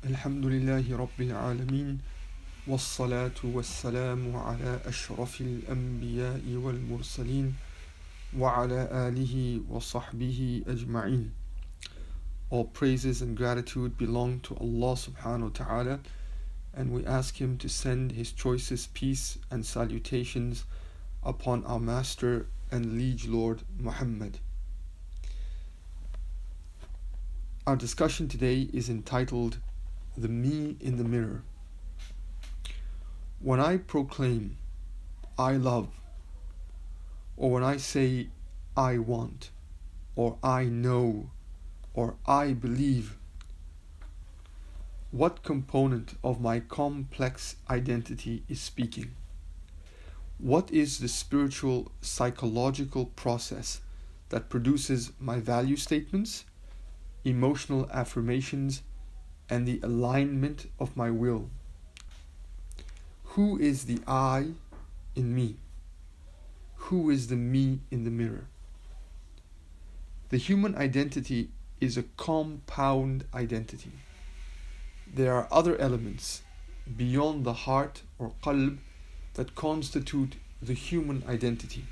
الحمد لله رب العالمين والصلاة والسلام على أشرف الأنبياء والمرسلين وعلى آله وصحبه أجمعين. All praises and gratitude belong to Allah subhanahu wa ta'ala, and we ask Him to send His choicest peace and salutations upon our Master and Liege Lord Muhammad. Our discussion today is entitled The Me in the Mirror. When I proclaim I love, or when I say I want, or I know, or I believe, what component of my complex identity is speaking? What is the spiritual psychological process that produces my value statements, emotional affirmations, and the alignment of my will? Who is the I in me? Who is the me in the mirror? The human identity is a compound identity. There are other elements beyond the heart or qalb that constitute the human identity.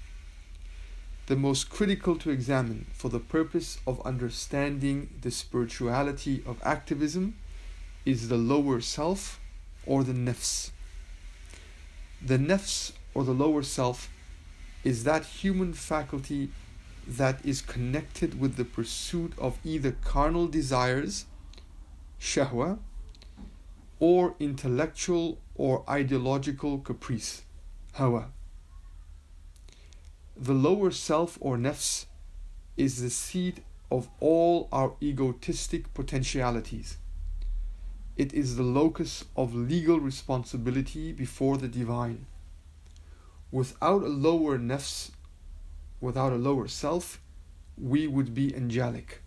The most critical to examine for the purpose of understanding the spirituality of activism is the lower self or the nafs. The nafs or the lower self is that human faculty that is connected with the pursuit of either carnal desires, shahwa, or intellectual or ideological caprice, hawa. The lower self or nafs is the seat of all our egotistic potentialities. It is the locus of legal responsibility before the divine. Without a lower nafs, without a lower self, we would be angelic.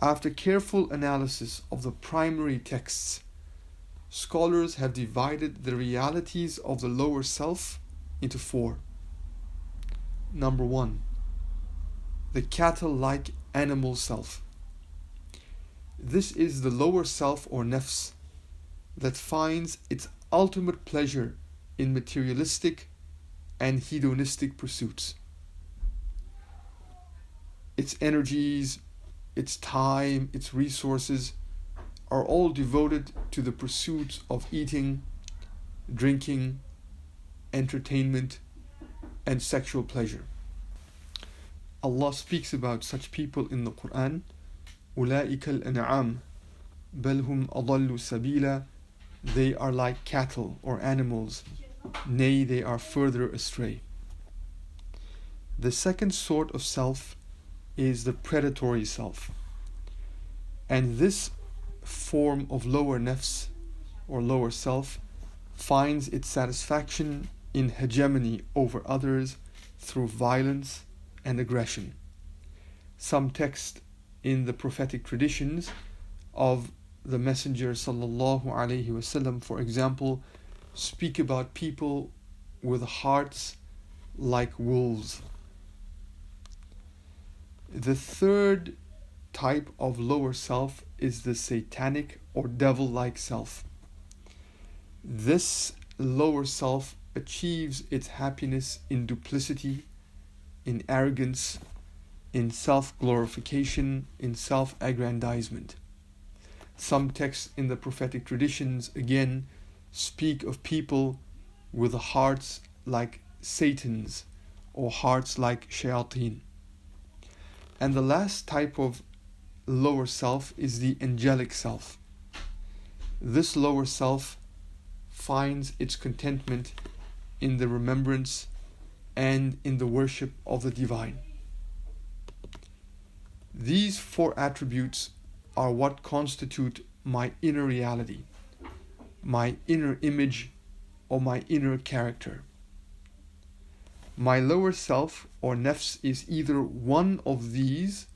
After careful analysis of the primary texts, scholars have divided the realities of the lower self into four. Number 1, the cattle-like animal self. This is the lower self or nafs that finds its ultimate pleasure in materialistic and hedonistic pursuits. Its energies, its time, its resources are all devoted to the pursuits of eating, drinking, entertainment, and sexual pleasure. Allah speaks about such people in the Quran, أُولَٰئِكَ الْأَنْعَامِ بَلْ هُمْ أَضَلُّ سَبِيلًا. They are like cattle or animals, nay, they are further astray. The second sort of self is the predatory self, and this form of lower nafs or lower self finds its satisfaction in hegemony over others through violence and aggression. Some texts in the prophetic traditions of the Messenger sallallahu alaihi wasallam, for example, speak about people with hearts like wolves. The third type of lower self is the satanic or devil-like self. This lower self achieves its happiness in duplicity, in arrogance, in self-glorification, in self-aggrandizement. Some texts in the prophetic traditions again speak of people with hearts like Satan's or hearts like shayateen. And the last type of lower self is the angelic self. This lower self finds its contentment in the remembrance and in the worship of the divine. These four attributes are what constitute my inner reality, my inner image, or my inner character. My lower self or nafs is either one of these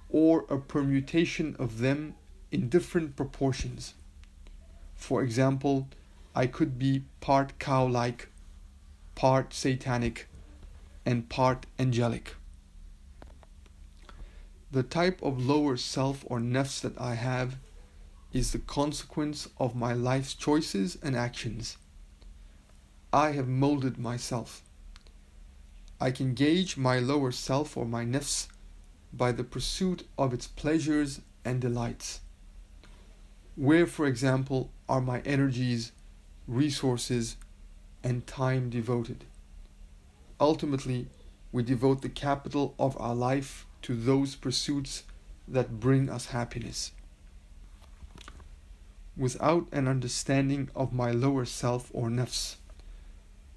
or a permutation of them in different proportions. For example, I could be part cow-like, part satanic, and part angelic. The type of lower self or nafs that I have is the consequence of my life's choices and actions. I have molded myself. I can gauge my lower self or my nafs by the pursuit of its pleasures and delights. Where, for example, are my energies, resources, and time devoted? Ultimately, we devote the capital of our life to those pursuits that bring us happiness. Without an understanding of my lower self or nafs,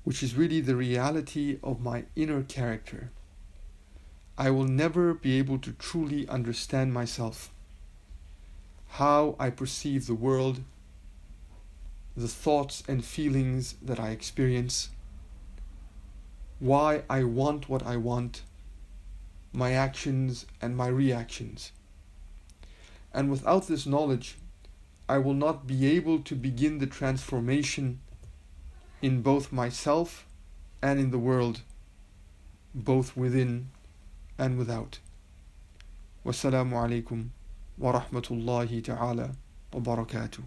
which is really the reality of my inner character, I will never be able to truly understand myself, how I perceive the world, the thoughts and feelings that I experience, why I want what I want, my actions and my reactions. And without this knowledge, I will not be able to begin the transformation in both myself and in the world, both within and without. Wassalamu alaikum wa rahmatullahi ta'ala wa barakatuh.